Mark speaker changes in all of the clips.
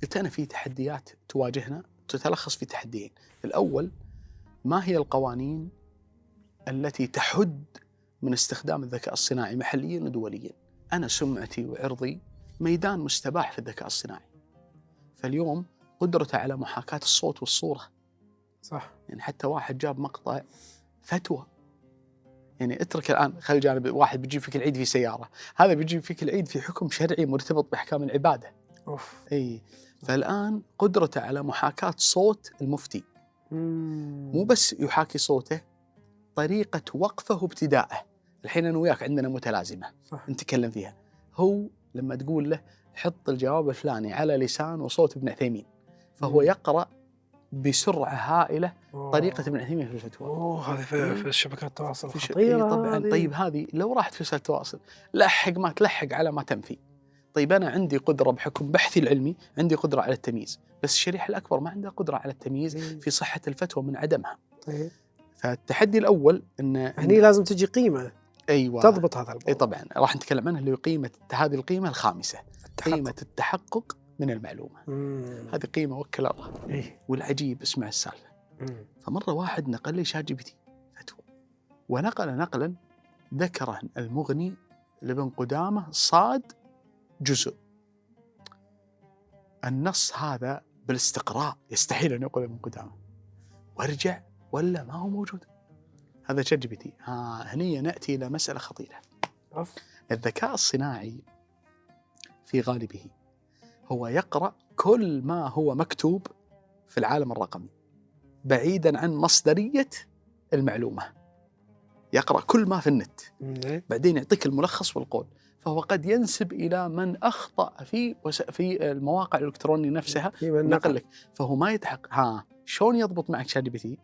Speaker 1: قلت أنا في تحديات تواجهنا تتلخص في تحديين. الأول، ما هي القوانين التي تحد من استخدام الذكاء الصناعي محليا ودوليا؟ أنا سمعتي وعرضي ميدان مستباح في الذكاء الصناعي. فاليوم قدرته على محاكاة الصوت والصورة،
Speaker 2: صح.
Speaker 1: يعني حتى واحد جاب مقطع فتوى، يعني اترك الآن خلي جانب واحد بيجيب فيك العيد في سيارة، هذا بيجيب فيك العيد في حكم شرعي مرتبط بأحكام العبادة.
Speaker 2: أوف.
Speaker 1: أي. فالآن قدرته على محاكاة صوت المفتي، مو بس يحاكي صوته، طريقة وقفه وابتدائه. الحين أنا وياك عندنا متلازمة
Speaker 2: صح.
Speaker 1: نتكلم فيها. هو لما تقول له حط الجواب الفلاني على لسان وصوت ابن عثيمين، فهو يقرأ بسرعة هائلة طريقة ابن عثيمين في الفتوى.
Speaker 2: هذه في الشبكات التواصل
Speaker 1: إيه
Speaker 2: خطيرة
Speaker 1: طبعا.
Speaker 2: هذه.
Speaker 1: طيب هذه لو راحت في وسائل التواصل، لحق ما تلحق على ما تنفي. طيب أنا عندي قدرة بحكم بحثي العلمي، عندي قدرة على التمييز، بس الشريحة الأكبر ما عندها قدرة على التمييز في صحة الفتوى من عدمها.
Speaker 2: طيب.
Speaker 1: فالتحدي الأول
Speaker 2: هني لازم تجي قيمة
Speaker 1: أيوة
Speaker 2: تضبط هذا الموضوع.
Speaker 1: أي طبعا راح نتكلم عنها، اللي هي قيمة، هذه القيمة الخامسة،
Speaker 2: التحقق.
Speaker 1: قيمة التحقق من المعلومة. هذه قيمة وكل الله. والعجيب اسمع السالفة. فمرة واحد نقل لي شات جي بي تي فتوى، ونقل نقلا ذكره المغني لابن قدامة صاد جزء. النص هذا بالاستقراء يستحيل أن يقول ابن قدامة، وارجع ولا ما هو موجود. هذا شات جي بي تي. هني نأتي إلى مسألة خطيرة. الذكاء الصناعي في غالبه هو يقرأ كل ما هو مكتوب في العالم الرقمي بعيداً عن مصدرية المعلومة. يقرأ كل ما في النت، بعدين يعطيك الملخص والقول. فهو قد ينسب إلى من أخطأ في المواقع الإلكترونية نفسها نقل لك، فهو ما يتحقق. شلون يضبط معك شات جي بي تي؟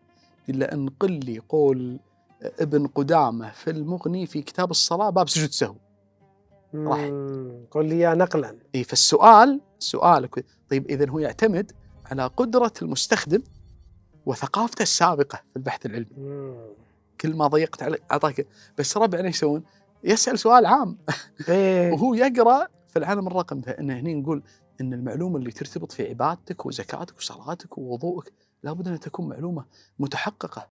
Speaker 1: إلا أن قل لي قول ابن قدامة في المغني في كتاب الصلاة باب سجود سهو، راح
Speaker 2: قل لي يا نقلا.
Speaker 1: فالسؤال سؤالك. طيب إذن هو يعتمد على قدرة المستخدم وثقافته السابقة في البحث العلمي. كل ما ضيقت عليه أعطاك. بس ربعنا يسوون؟ يسأل سؤال عام وهو يقرأ في العالم الرقمي. فإنه هنا نقول إن المعلومة اللي ترتبط في عبادتك وزكاتك وصلاتك ووضوءك لابد أن تكون معلومة متحققة.